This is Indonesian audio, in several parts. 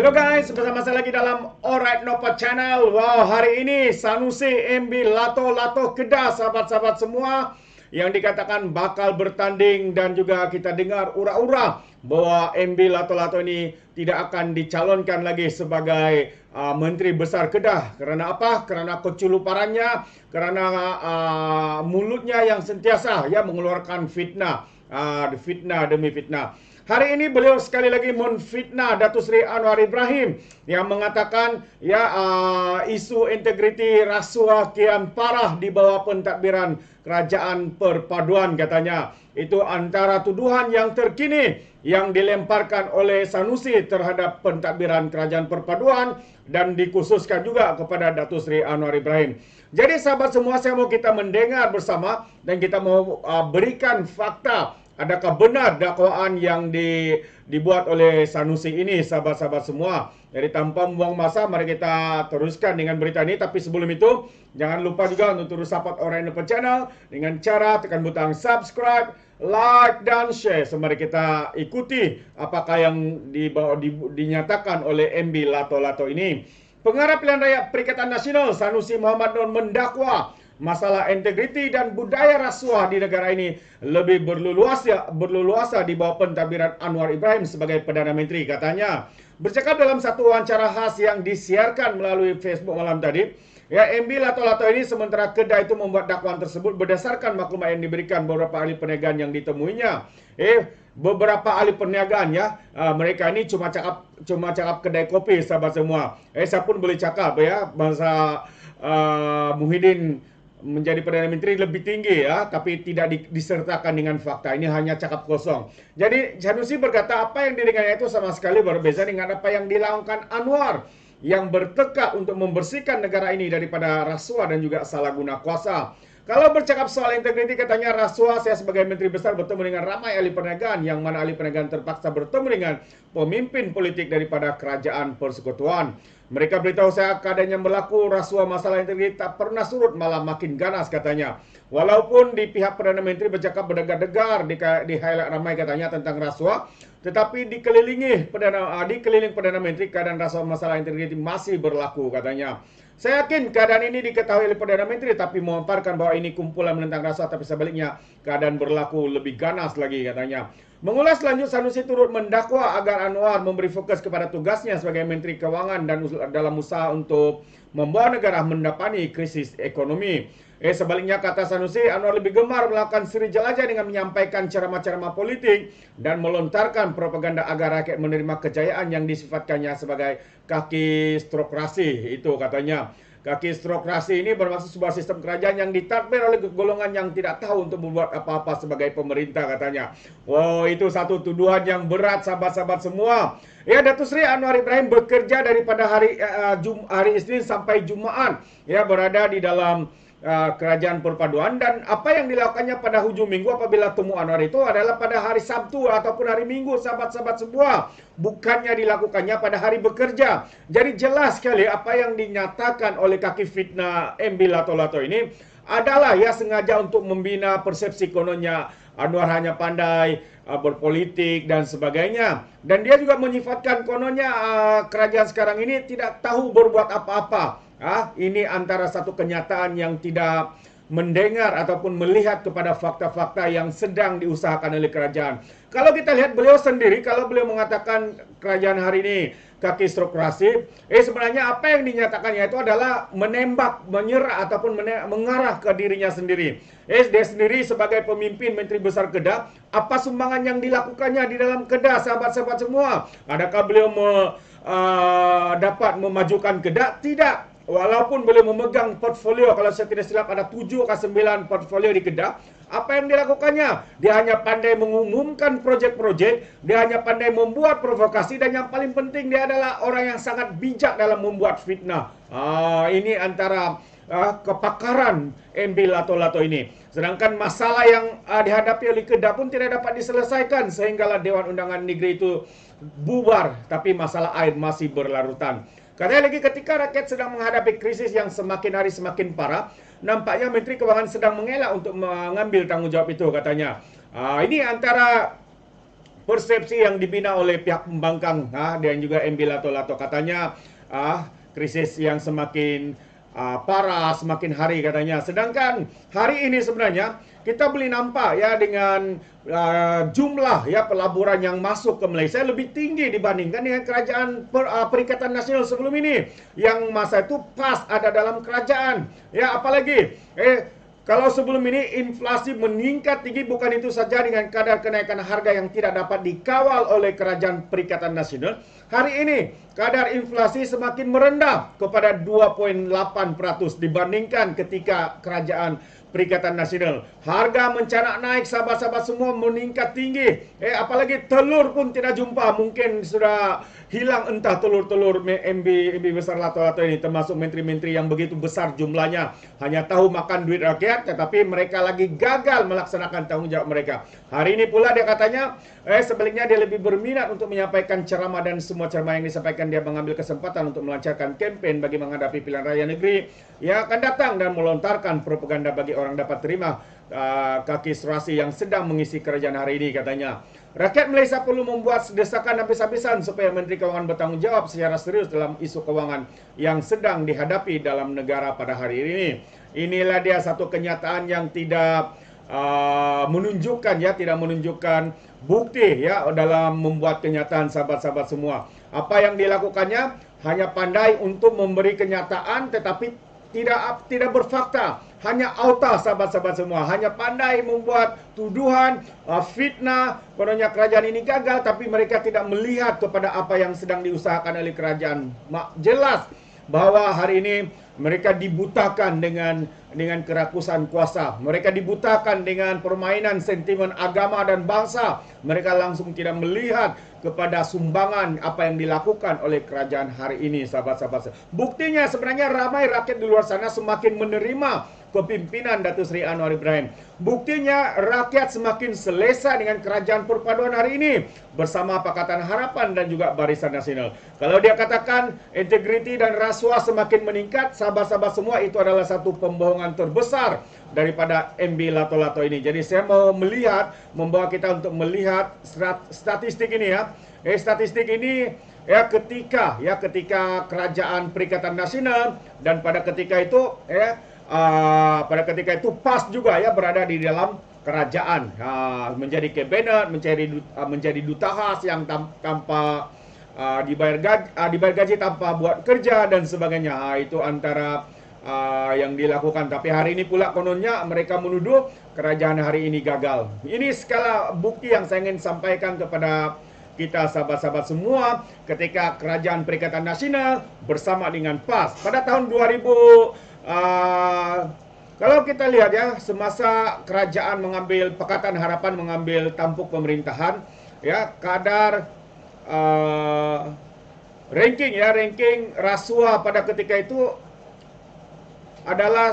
Hello guys, bersama saya lagi dalam Alright Nopa Channel. Wow, hari ini Sanusi MB Lato-Lato Kedah, sahabat-sahabat semua, yang dikatakan bakal bertanding, dan juga kita dengar ura-ura bahwa MB Lato-Lato ini tidak akan dicalonkan lagi sebagai Menteri Besar Kedah. Kerana apa? Kerana keculuparannya, kerana mulutnya yang sentiasa mengeluarkan fitnah, fitnah demi fitnah. Hari ini beliau sekali lagi menfitnah Datuk Seri Anwar Ibrahim yang mengatakan isu integriti rasuah kian parah di bawah pentadbiran Kerajaan Perpaduan, katanya. Itu antara tuduhan yang terkini yang dilemparkan oleh Sanusi terhadap pentadbiran Kerajaan Perpaduan dan dikhususkan juga kepada Datuk Seri Anwar Ibrahim. Jadi sahabat semua, saya mau kita mendengar bersama dan kita mau berikan fakta. Adakah benar dakwaan yang dibuat oleh Sanusi ini, sahabat-sahabat semua? Jadi tanpa membuang masa, mari kita teruskan dengan berita ini. Tapi sebelum itu, jangan lupa juga untuk terus support Alright Nopa Channel dengan cara tekan butang subscribe, like, dan share. So, mari kita ikuti apakah yang dinyatakan oleh MB Lato-Lato ini. Pengarah Pilihan Raya Perikatan Nasional Sanusi Muhammad Nur mendakwa masalah integriti dan budaya rasuah di negara ini lebih berleluasa di bawah pentadbiran Anwar Ibrahim sebagai Perdana Menteri, katanya. Bercakap dalam satu wawancara khas yang disiarkan melalui Facebook malam tadi, MB Lato-Lato ini sementara Kedah itu membuat dakwaan tersebut berdasarkan maklumat yang diberikan beberapa ahli perniagaan yang ditemuinya. Beberapa ahli perniagaan mereka ini cuma cakap kedai kopi, sahabat semua. Saya pun boleh cakap bahasa Muhyiddin menjadi Perdana Menteri lebih tinggi tapi tidak disertakan dengan fakta. Ini hanya cakap kosong. Jadi Sanusi berkata apa yang didengarnya itu sama sekali berbeza dengan apa yang dilakukan Anwar, yang bertekad untuk membersihkan negara ini daripada rasuah dan juga salah guna kuasa. Kalau bercakap soal integriti, katanya rasuah, saya sebagai Menteri Besar bertemu dengan ramai ahli perniagaan, yang mana ahli perniagaan terpaksa bertemu dengan pemimpin politik daripada Kerajaan Persekutuan. Mereka beritahu saya keadaan yang berlaku rasuah masalah integriti tak pernah surut, malah makin ganas, katanya. Walaupun di pihak Perdana Menteri bercakap berdegar-degar di highlight ramai, katanya, tentang rasuah, tetapi dikeliling Perdana Menteri, keadaan rasuah masalah integriti masih berlaku, katanya. Saya yakin keadaan ini diketahui oleh Perdana Menteri, tapi memaparkan bahwa ini kumpulan menentang rasuah, tapi sebaliknya keadaan berlaku lebih ganas lagi, katanya. Mengulas lanjut, Sanusi turut mendakwa agar Anwar memberi fokus kepada tugasnya sebagai Menteri Keuangan dan dalam usaha untuk membawa negara mendapati krisis ekonomi. Sebaliknya, kata Sanusi, Anwar lebih gemar melakukan siri jelajah dengan menyampaikan ceramah-ceramah politik dan melontarkan propaganda agar rakyat menerima kejayaan yang disifatkannya sebagai kaki strokrasi. Itu katanya. Kaki strokrasi ini bermaksud sebuah sistem kerajaan yang ditadbir oleh golongan yang tidak tahu untuk membuat apa-apa sebagai pemerintah, katanya. Wow, itu satu tuduhan yang berat, sahabat-sahabat semua. Datuk Seri Anwar Ibrahim bekerja daripada hari Isnin sampai Jumaat, berada di dalam Kerajaan Perpaduan, dan apa yang dilakukannya pada hujung minggu apabila temu Anwar itu adalah pada hari Sabtu ataupun hari Minggu, sahabat-sahabat semua. Bukannya dilakukannya pada hari bekerja. Jadi jelas sekali apa yang dinyatakan oleh kaki fitnah MB Lato-Lato ini adalah sengaja untuk membina persepsi kononnya Anwar hanya pandai berpolitik dan sebagainya. Dan dia juga menyifatkan kononnya kerajaan sekarang ini tidak tahu berbuat apa-apa. Ini antara satu kenyataan yang tidak mendengar ataupun melihat kepada fakta-fakta yang sedang diusahakan oleh kerajaan. Kalau kita lihat beliau sendiri, kalau beliau mengatakan kerajaan hari ini kaki strokrasi, sebenarnya apa yang dinyatakannya itu adalah menembak, menyerah ataupun mengarah ke dirinya sendiri. Dia sendiri sebagai pemimpin Menteri Besar Kedah, apa sumbangan yang dilakukannya di dalam Kedah, sahabat-sahabat semua? Adakah beliau dapat memajukan Kedah? Tidak. Walaupun beliau memegang portfolio, kalau saya tidak silap ada 7 atau 9 portfolio di Kedah, apa yang dilakukannya? Dia hanya pandai mengumumkan projek-projek, dia hanya pandai membuat provokasi, dan yang paling penting dia adalah orang yang sangat bijak dalam membuat fitnah. Ini antara kepakaran MB Lato-Lato ini. Sedangkan masalah yang dihadapi oleh Kedah pun tidak dapat diselesaikan, sehinggalah Dewan Undangan Negeri itu bubar, tapi masalah air masih berlarutan. Katanya lagi, ketika rakyat sedang menghadapi krisis yang semakin hari semakin parah, nampaknya Menteri Keuangan sedang mengelak untuk mengambil tanggungjawab itu, katanya. Ini antara persepsi yang dibina oleh pihak pembangkang dan juga MB Lato-Lato. Katanya krisis yang semakin parah semakin hari katanya. Sedangkan hari ini sebenarnya kita boleh nampak ya dengan jumlah ya pelaburan yang masuk ke Malaysia lebih tinggi dibandingkan dengan kerajaan Perikatan Nasional sebelum ini, yang masa itu PAS ada dalam kerajaan. Ya, apalagi kalau sebelum ini inflasi meningkat tinggi, bukan itu saja dengan kadar kenaikan harga yang tidak dapat dikawal oleh Kerajaan Perikatan Nasional. Hari ini kadar inflasi semakin merendah kepada 2,8% dibandingkan ketika Kerajaan Perikatan Nasional. Harga mencanak naik, sahabat-sahabat semua, meningkat tinggi. Apalagi telur pun tidak jumpa. Mungkin sudah hilang entah telur-telur MB besar Lato-Lato ini, termasuk menteri-menteri yang begitu besar jumlahnya. Hanya tahu makan duit rakyat, tetapi mereka lagi gagal melaksanakan tanggung jawab mereka. Hari ini pula dia katanya, sebaliknya dia lebih berminat untuk menyampaikan ceramah, dan semua ceramah yang disampaikan dia mengambil kesempatan untuk melancarkan kempen bagi menghadapi pilihan raya negeri yang akan datang dan melontarkan propaganda bagi orang dapat terima kaki serasi yang sedang mengisi kerajaan hari ini. Katanya rakyat Malaysia perlu membuat desakan habis-habisan supaya Menteri Kewangan bertanggung jawab secara serius dalam isu kewangan yang sedang dihadapi dalam negara pada hari ini. Inilah dia satu kenyataan yang tidak tidak menunjukkan bukti ya dalam membuat kenyataan, sahabat-sahabat semua. Apa yang dilakukannya hanya pandai untuk memberi kenyataan tetapi tidak berfakta, hanya auta, sahabat-sahabat semua, hanya pandai membuat tuduhan, fitnah, kononnya kerajaan ini gagal, tapi mereka tidak melihat kepada apa yang sedang diusahakan oleh kerajaan. Jelas bahwa hari ini mereka dibutakan dengan kerakusan kuasa. Mereka dibutakan dengan permainan sentimen agama dan bangsa. Mereka langsung tidak melihat kepada sumbangan apa yang dilakukan oleh kerajaan hari ini, sahabat-sahabat. Buktinya sebenarnya ramai rakyat di luar sana semakin menerima kepimpinan Datuk Seri Anwar Ibrahim. Buktinya rakyat semakin selesa dengan kerajaan perpaduan hari ini bersama Pakatan Harapan dan juga Barisan Nasional. Kalau dia katakan integriti dan rasuah semakin meningkat, sahabat-sahabat semua, itu adalah satu pembohongan terbesar daripada MB Lato-Lato ini. Jadi saya mau membawa kita untuk melihat statistik ini ya. Statistik ini ketika kerajaan Perikatan Nasional, dan pada ketika itu PAS juga ya berada di dalam kerajaan, menjadi kabinet, menjadi duta khas yang tanpa dibayar gaji tanpa buat kerja dan sebagainya. Itu antara yang dilakukan. Tapi hari ini pula kononnya mereka menuduh kerajaan hari ini gagal. Ini skala bukti yang saya ingin sampaikan kepada kita, sahabat-sahabat semua, ketika kerajaan Perikatan Nasional bersama dengan PAS pada tahun 2000. Kalau kita lihat ya, semasa kerajaan Pakatan Harapan mengambil tampuk pemerintahan, ya, kadar ranking rasuah pada ketika itu adalah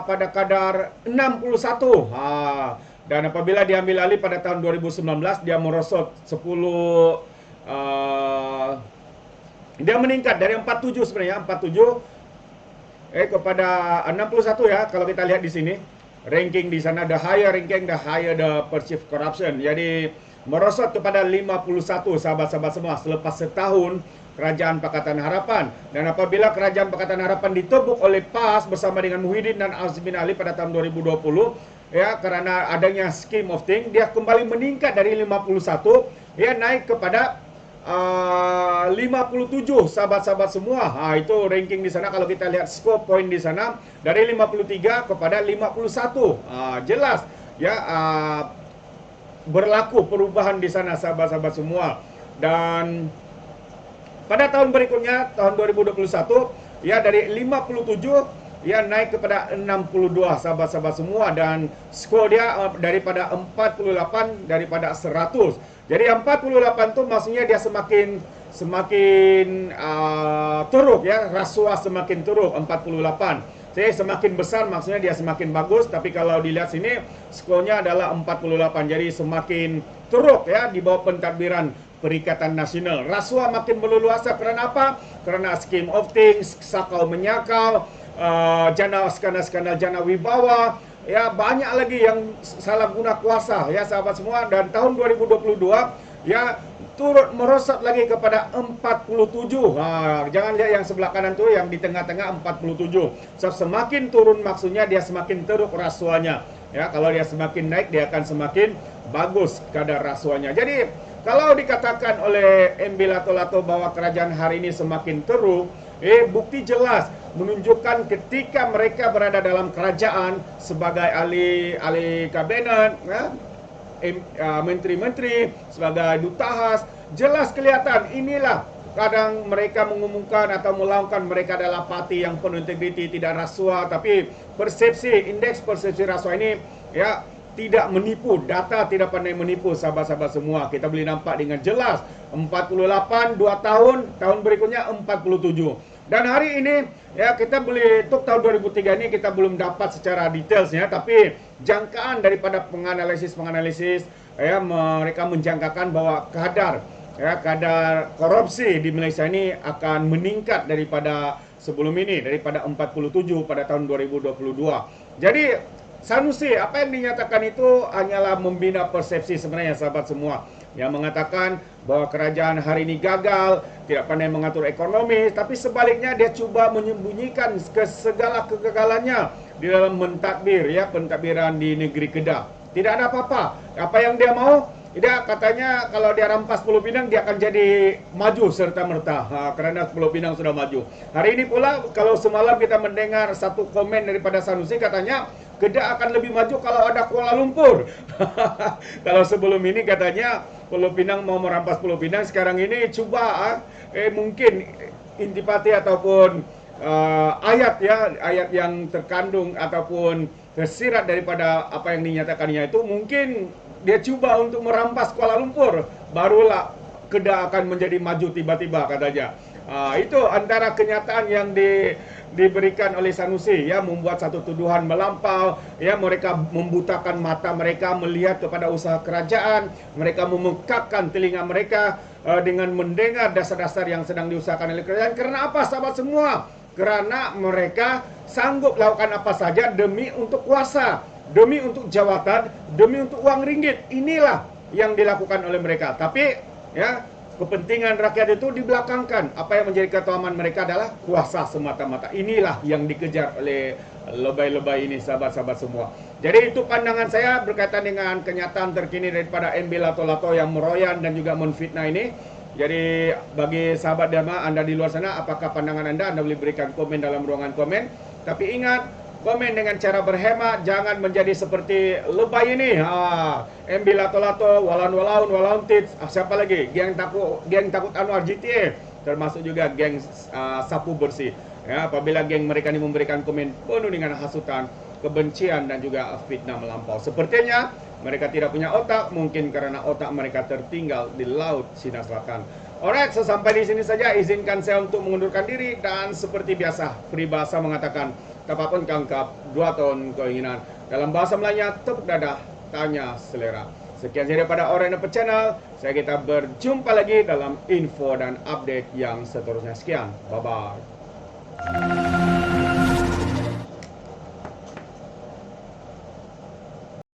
pada kadar 61. Dan apabila diambil alih pada tahun 2019, dia merosot 10, dia meningkat dari 47 sebenarnya, 47 kepada 61 ya. Kalau kita lihat di sini, ranking di sana, the higher ranking, the higher the perceived corruption. Jadi merosot kepada 51, sahabat-sahabat semua, selepas setahun kerajaan Pakatan Harapan. Dan apabila kerajaan Pakatan Harapan ditebuk oleh PAS bersama dengan Muhyiddin dan Azmin Ali pada tahun 2020, ya, karena adanya scheme of thing, dia kembali meningkat dari 51 ya, naik kepada 57, sahabat-sahabat semua. Itu ranking di sana. Kalau kita lihat score point di sana, dari 53 kepada 51. Jelas ya, berlaku perubahan di sana, sahabat-sahabat semua. Dan pada tahun berikutnya, tahun 2021, ya, dari 57 ya naik kepada 62, sahabat-sahabat semua, dan skor dia daripada 48 daripada 100. Jadi 48 itu maksudnya dia semakin teruk ya, rasuah semakin teruk 48. Jadi semakin besar maksudnya dia semakin bagus, tapi kalau dilihat sini skornya adalah 48. Jadi semakin teruk ya di bawah pentadbiran Perikatan Nasional. Rasuah makin berleluasa kerana apa? Kerana scheme of things, sakau menyakau, skandal-skandal jana wibawa, ya banyak lagi yang salah guna kuasa ya sahabat semua. Dan tahun 2022 ya turut merosot lagi kepada 47. Jangan lihat yang sebelah kanan tuh, yang di tengah-tengah 47. Semakin turun maksudnya dia semakin teruk rasuahnya. Ya, kalau dia semakin naik dia akan semakin bagus kadar rasuahnya. Jadi kalau dikatakan oleh MB Lato-Lato bahwa kerajaan hari ini semakin teruk, bukti jelas menunjukkan ketika mereka berada dalam kerajaan sebagai ahli kabinet, menteri-menteri, sebagai duta khas, jelas kelihatan inilah kadang mereka mengumumkan atau melakukan mereka adalah parti yang penuh integriti, tidak rasuah, tapi indeks persepsi rasuah ini ya tidak menipu, data tidak pandai menipu sahabat-sahabat semua. Kita boleh nampak dengan jelas 48 2 tahun berikutnya 47. Dan hari ini ya kita boleh untuk tahun 2003 ini kita belum dapat secara detailsnya, tapi jangkaan daripada penganalisis ya mereka menjangkakan bahwa kadar korupsi di Malaysia ini akan meningkat daripada sebelum ini, daripada 47 pada tahun 2022. Jadi Sanusi, apa yang dinyatakan itu hanyalah membina persepsi sebenarnya sahabat semua, yang mengatakan bahwa kerajaan hari ini gagal, tidak pandai mengatur ekonomi, tapi sebaliknya dia cuba menyembunyikan segala kegagalannya di dalam mentadbir ya pentadbiran di negeri Kedah. Tidak ada apa-apa. Apa yang dia mau, dia katanya kalau dia rampas Pulau Pinang dia akan jadi maju serta-merta kerana Pulau Pinang sudah maju. Hari ini pula kalau semalam kita mendengar satu komen daripada Sanusi, katanya Kedah akan lebih maju kalau ada Kuala Lumpur. Kalau sebelum ini katanya Pulau Pinang mau merampas Pulau Pinang, sekarang ini cuba mungkin intipati ataupun ayat yang terkandung ataupun tersirat daripada apa yang dinyatakannya itu, mungkin dia cuba untuk merampas Kuala Lumpur, barulah Kedah akan menjadi maju tiba-tiba katanya. Itu antara kenyataan yang diberikan oleh Sanusi ya, membuat satu tuduhan melampau ya, mereka membutakan mata mereka melihat kepada usaha kerajaan, mereka memekakkan telinga mereka dengan mendengar dasar-dasar yang sedang diusahakan oleh kerajaan. Karena apa sahabat semua? Kerana mereka sanggup lakukan apa saja demi untuk kuasa, demi untuk jawatan, demi untuk uang ringgit. Inilah yang dilakukan oleh mereka. Tapi ya, kepentingan rakyat itu dibelakangkan. Apa yang menjadi keutamaan mereka adalah kuasa semata-mata. Inilah yang dikejar oleh lebay-lebay ini sahabat-sahabat semua. Jadi itu pandangan saya berkaitan dengan kenyataan terkini daripada MB Lato-Lato yang meroyan dan juga menfitnah ini. Jadi bagi sahabat Dharma Anda di luar sana, apakah pandangan Anda boleh berikan komen dalam ruangan komen. Tapi ingat, komen dengan cara berhemat, jangan menjadi seperti lebay ini. MB Lato-Lato, Walaun Tits, siapa lagi? Geng takut Anwar GTA, termasuk juga geng sapu bersih. Ya, apabila geng mereka ini memberikan komen penuh dengan hasutan, kebencian dan juga fitnah melampau. Sepertinya mereka tidak punya otak, mungkin karena otak mereka tertinggal di Laut Cina Selatan. Alright, sesampai di sini saja izinkan saya untuk mengundurkan diri, dan seperti biasa peribahasa mengatakan tapapun kangkap 2 tahun keinginan. Dalam bahasa Melayunya, tepuk dada, tanya selera. Sekian saja daripada Alright Napa Channel. Kita berjumpa lagi dalam info dan update yang seterusnya. Sekian, bye bye.